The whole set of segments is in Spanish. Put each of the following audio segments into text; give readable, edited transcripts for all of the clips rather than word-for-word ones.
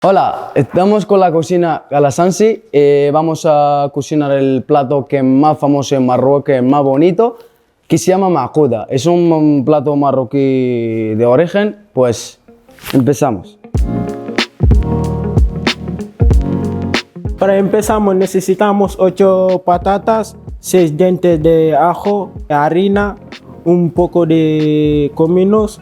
Hola, estamos con la cocina Calasansi. Vamos a cocinar el plato que es más famoso en Marruecos, que es más bonito, que se llama macuda. Es un plato marroquí de origen. Pues empezamos. Para empezar necesitamos 8 patatas, 6 dientes de ajo, harina, un poco de cominos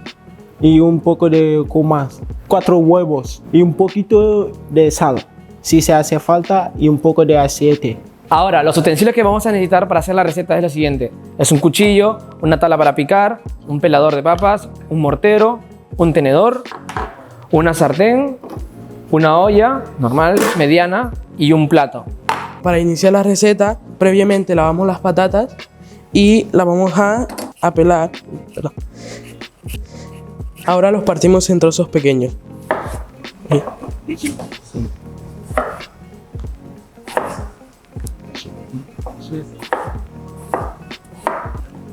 y un poco de cumas, 4 huevos y un poquito de sal, si se hace falta, y un poco de aceite. Ahora, los utensilios que vamos a necesitar para hacer la receta es lo siguiente. Es un cuchillo, una tabla para picar, un pelador de papas, un mortero, un tenedor, una sartén, una olla normal, mediana y un plato. Para iniciar la receta, previamente lavamos las patatas y las vamos a pelar. Ahora los partimos en trozos pequeños.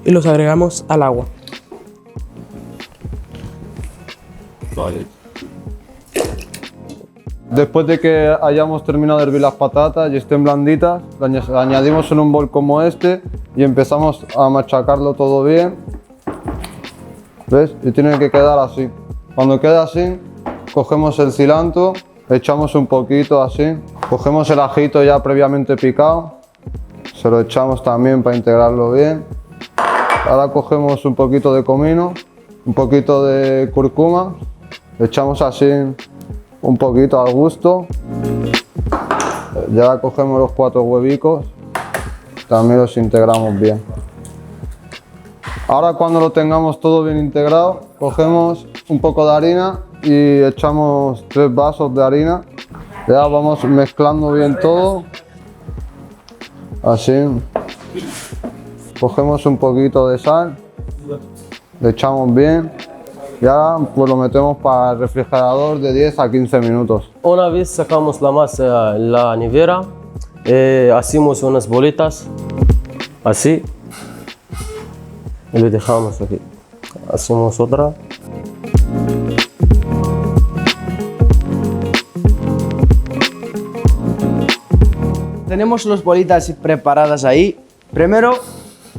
Y los agregamos al agua. Después de que hayamos terminado de hervir las patatas y estén blanditas, las añadimos en un bol como este y empezamos a machacarlo todo bien. ¿Ves? Y tiene que quedar así. Cuando quede así, cogemos el cilantro, echamos un poquito así, cogemos el ajito ya previamente picado, se lo echamos también para integrarlo bien. Ahora cogemos un poquito de comino, un poquito de cúrcuma, echamos así un poquito al gusto. Ya cogemos los 4 huevicos, también los integramos bien. Ahora, cuando lo tengamos todo bien integrado, cogemos un poco de harina y echamos 3 vasos de harina. Ya vamos mezclando bien todo, así. Cogemos un poquito de sal, le echamos bien y ahora pues lo metemos para el refrigerador de 10 a 15 minutos. Una vez sacamos la masa en la nevera, hacemos unas bolitas, así, y lo dejamos aquí. Hacemos otra. Tenemos las bolitas preparadas ahí. Primero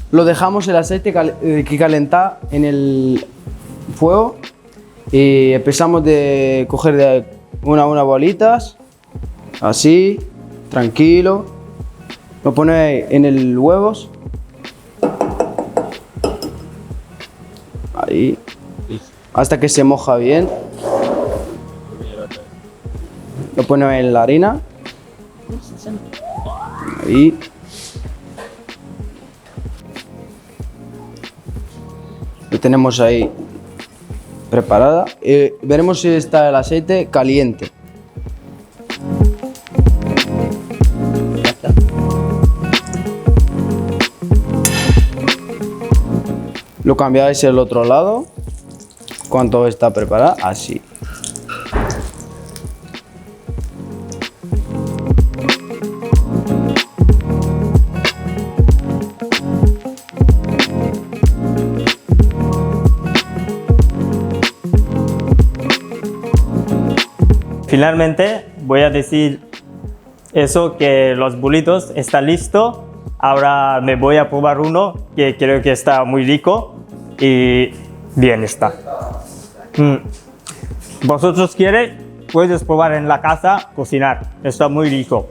lo dejamos el aceite que calenta en el fuego y empezamos de coger de una a una bolitas, así, tranquilo. Lo ponéis en el huevos, ahí, hasta que se moja bien. Lo ponéis en la harina, ahí. Lo tenemos ahí preparada. Veremos si está el aceite caliente. Lo cambiáis al otro lado cuando está preparada, así. Finalmente voy a decir eso, que los burritos están listos. Ahora me voy a probar uno que creo que está muy rico y bien está. ¿Vosotros queréis? Puedes probar en la casa, cocinar. Está muy rico.